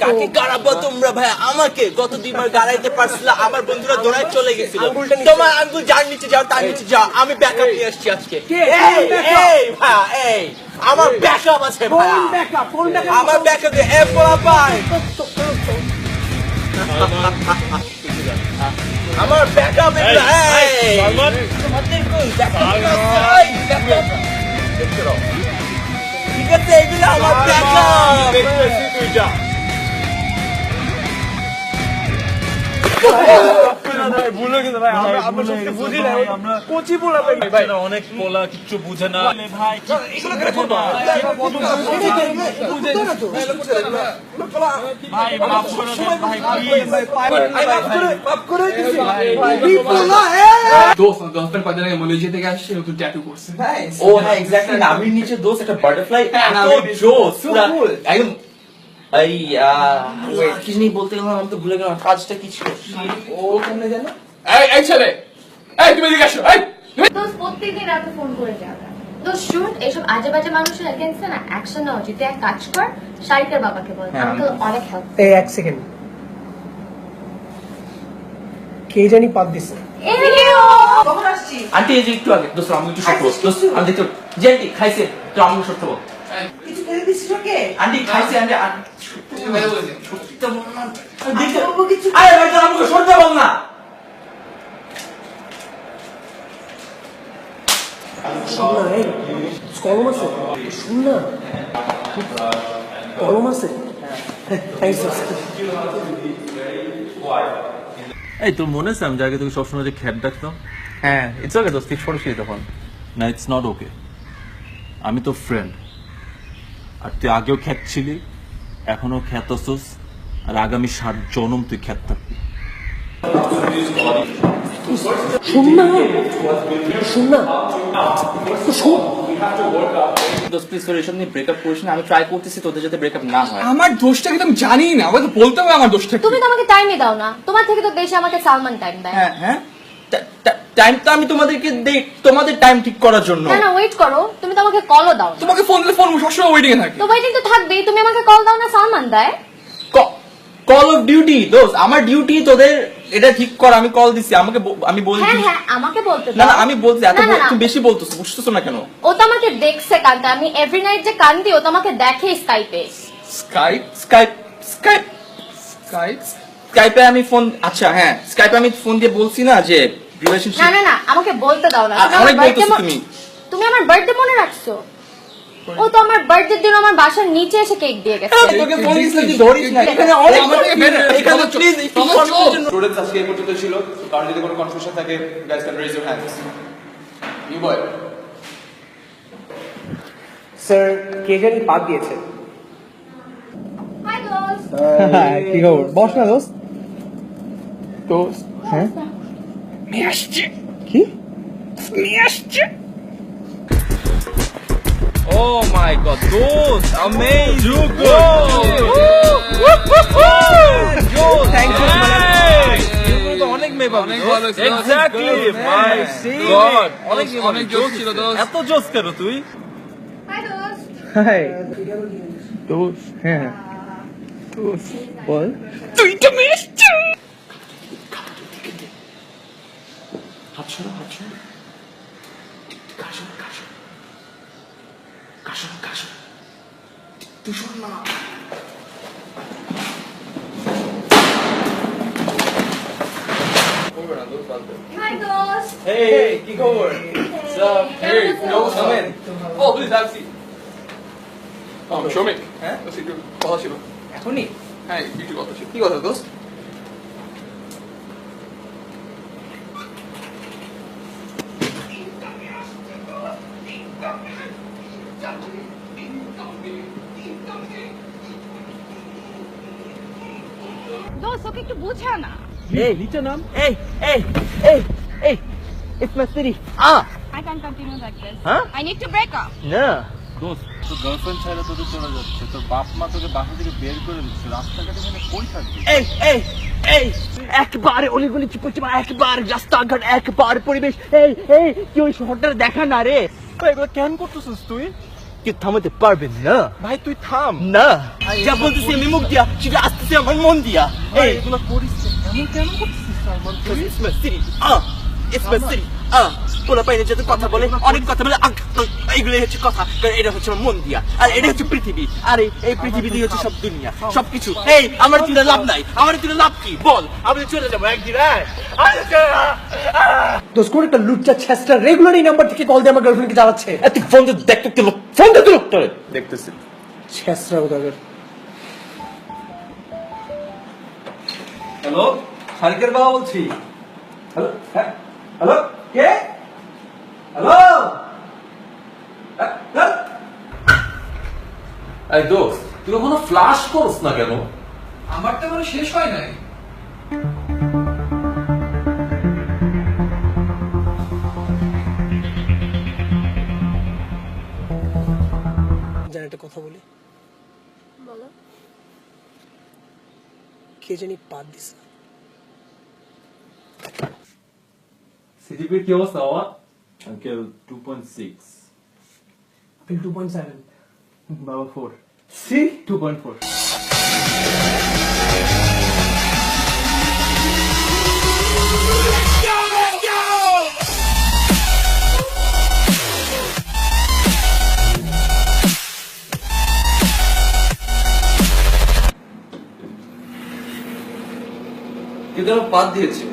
কাকে গাড়াবো তোমরা ভাই? আমাকে গত 2 বার গাড়াইতে পারছিল, আমার বন্ধুরা দৌড়ায় চলে গেছিল। তোমার আঙ্গুল যার নিচে যাও তার নিচে যাও, আমি ব্যাকআপ নিয়ে আসছি আজকে। এই ভাই, এই আমার ব্যাকআপ আছে ভাই, আমার ব্যাকআপ দিয়ে এফলা ভাই, আমার ব্যাকআপ এগুলো। এই তোমাদের কই ব্যাকআপ? ঠিক আছে, এগুলো আমার ব্যাকআপ। তুই যা। অনেক পোলা কিচ্ছু বুঝে না মালয়েশিয়া থেকে আসছে, নতুন ট্যাটু করছে। ও হ্যাঁ, এক্স্যাক্টলি। নাভির নিচে দোস্ত একটা বাটারফ্লাই, জোস একদম। এই কি জানি বলতে গেলাম, আমি তো ভুলে গেলাম কাজটা কি ছিল। ও কেমনে জানো? এই ছেলে, এই তুমি এদিকে আসো। এই দোস্ত প্রত্যেকদিন রাতে ফোন করে যাবে। দোস্ত শুট, এইসব আজে বাজে মানুষের এগেইনস্টে না অ্যাকশন নাও। যদি এক কাজ কর, শারিকার বাবাকে বল, আমাকে অনেক হেল্প। এই এক সেকেন্ড, কে জানি পাত দিছে। আন্টি এই যে একটু আগে দোস্ত আমি একটু সত্য দোস্ত, আমি দেখতে যে আন্টি খাইছে তো আমি সত্য বল। কিছু খেলে দিছিস ওকে? আন্টি খাইছে, আন্টি সত্যি বল না। দেখতে বলবো কিছু। আরে ভাই তোর আমাকে সত্য বল না। কলম আছে, শুন না, কলম আছে। এই তোর মনে আছে আমি যাকে তোকে সবসময় যে খ্যাট ডাকতাম? হ্যাঁ, ইটস ওকে দোস্ত, ছোট ছিল তখন। না, ইটস নট ওকে। আমি তো ফ্রেন্ড, আর তুই আগেও খ্যাত ছিলি, এখনো খ্যাত আছোস, আর আগামী 7 জনম তুই খ্যাত থাকবি। শুন না, শুন না, শোন। দোস্ত প্লিজ তোর এসব নিয়ে ব্রেকআপ করিস না। আমি ট্রাই করতেছি তোদের যাতে ব্রেকআপ না হয়। আমার দোষটা কি তুমি জানি না? আমাকে বলতে হবে আমার দোষটা কি? তুমি তো আমাকে টাইমই দাও না। তোমার থেকে তো বেশি আমাকে সালমান টাইম দেয়। হ্যাঁ হ্যাঁ, টাইম তো আমি তোমাদেরকে দেই, তোমাদের টাইম ঠিক করার জন্য। না না, ওয়েট করো। তুমি তো আমাকে কলও দাও না। তোমাকে ফোন দিলে ফোন সবসময় ওয়েটিং এ থাকে। তো ওয়েটিং তো থাকবেই। তুমি আমাকে কল দাও না, সালমান দেয়। কল অফ ডিউটি দোস্ত, আমার ডিউটি তোদের এটা ঠিক করা। আমি কল দিছি, আমাকে আমি বলছি। হ্যাঁ হ্যাঁ, আমাকে বলতে না দাও। না, আমি বলছি এত না, না, না। তুমি বেশি বলতেছো, বুঝতেছো না কেন? ও তো আমাকে দেখছে কান্দতে। আমি এভরি নাইট যে কান্দি, ও তো আমাকে দেখে স্কাইপে। স্কাইপ স্কাইপ স্কাইপ স্কাইপ স্কাইপে আমি ফোন, আচ্ছা হ্যাঁ, স্কাইপে আমি ফোন দিয়ে বলছি না যে রিলেশনশিপ। না না না, আমাকে বলতে দাও না। তুমি অনেক আমার birthday বলতেছো তুমি। তুমি আমার বার্থডে মনে রাখছো? ও তো আমার বার্থডের দিন আমার বাসার নিচে এসে কেক দিয়ে গেছে। তোকে ফোন দিছি তুই ধরিস না। এখানে অনেক এখানে প্লিজ একটু স্টুডেন্টস আজকে এই পর্যন্ত ছিল। কারণ যদি কোনো কনফিউশন থাকে, guys can raise your hands. You boy. Sir, কে জানি পাত দিয়েছে। হাই দোস্ত। কি খবর? বস না দোস্ত। দোস্ত, হ্যাঁ, মেয়ে আসছে। কি? মেয়ে আসছে। Oh my god, those amazing! Thank you. অনেক মেয়ে পাবি। Exactly, my god, অনেক জোস ছিল দোস্ত। এত জোস কেন তুই? হাই দোস্ত। হাই দোস্ত। হ্যাঁ দোস্ত, বল। তুই তো মেয়ে আসছে। হাত সরো, হাত সরো। কাশো কাশো কাশো কাশো। তুই শোন না। হাই দোস্ত। Hey, কি খবর? Hey, no, come in. Oh, please have a seat. Shoumik, হ্যাঁ একটু কথা ছিল। এখনই? হ্যাঁ একটু কথা ছিল। কি কথা দোস্ত? দোস্ত, ওকে একটু বুঝা না। এই নিচে নাম। এই এই এই এই it's my city. I can't continue like this. Huh? I need to break up. না দোস্ত, তোর গার্লফ্রেন্ড ছাড়া তোদের চলে যাচ্ছে, তোর বাপ মা তোকে বাসা থেকে বের করে দিচ্ছে, রাস্তাঘাটে মানে কই থাকবি? এই এই এই একবারে অলিগলি চিপা চিপা, একবার রাস্তাঘাট, একবার পরিবেশ। এই এই কি ওই শহরটা দেখা না রে? এগুলো কেন করতেছিস তুই? কেউ থামাতে পারবেন না। ভাই তুই থাম। না, যা বলতেছি আমি মুখ দিয়া সেটা আসতেছে আমার মন দিয়া। এই এগুলো করিস না। এমন কেন করছিস সালমান তুই? It's my city. It's my city. পোলা পাইনে যাতে কথা বলে, অনেক কথা বলে, এইগুলোই হচ্ছে কথা। কারণ এটা হচ্ছে আমার মন দিয়া, আর এটা হচ্ছে পৃথিবী। আর এই পৃথিবী দিয়ে হচ্ছে সব দুনিয়া, সবকিছু। এই আমার তুলে লাভ নাই, আমার তুলে লাভ কি বল? আমি তো চলে যাবো একদিন। দোস্ত কোন একটা লুচ্চা ছেসটা রেগুলার এই নাম্বার থেকে কল দিয়ে আমার গার্লফ্রেন্ডকে জ্বালাচ্ছে। তুই ফোন তো দেখ তো, ফোন তো তোর দেখতেছি। ছেসরা কোথাকার। হ্যালো, শারিকের বাবা বলছি। হ্যালো, হ্যাঁ, হ্যালো, কে? হ্যালো, এই দোস্ত, তুই কখনো ফ্লাশ করস না কেন? আমার তো মানে শেষ হয় নাই। জান একটা কথা বলি, বলো। কে জানি পাত দিছে। সিজিপির কি অবস্থা বাবা? আঙ্কেল 2.6, আপনি 2.7, বাবা 4, সি 2.4। কিন্তু আমার বাদ দিয়েছে।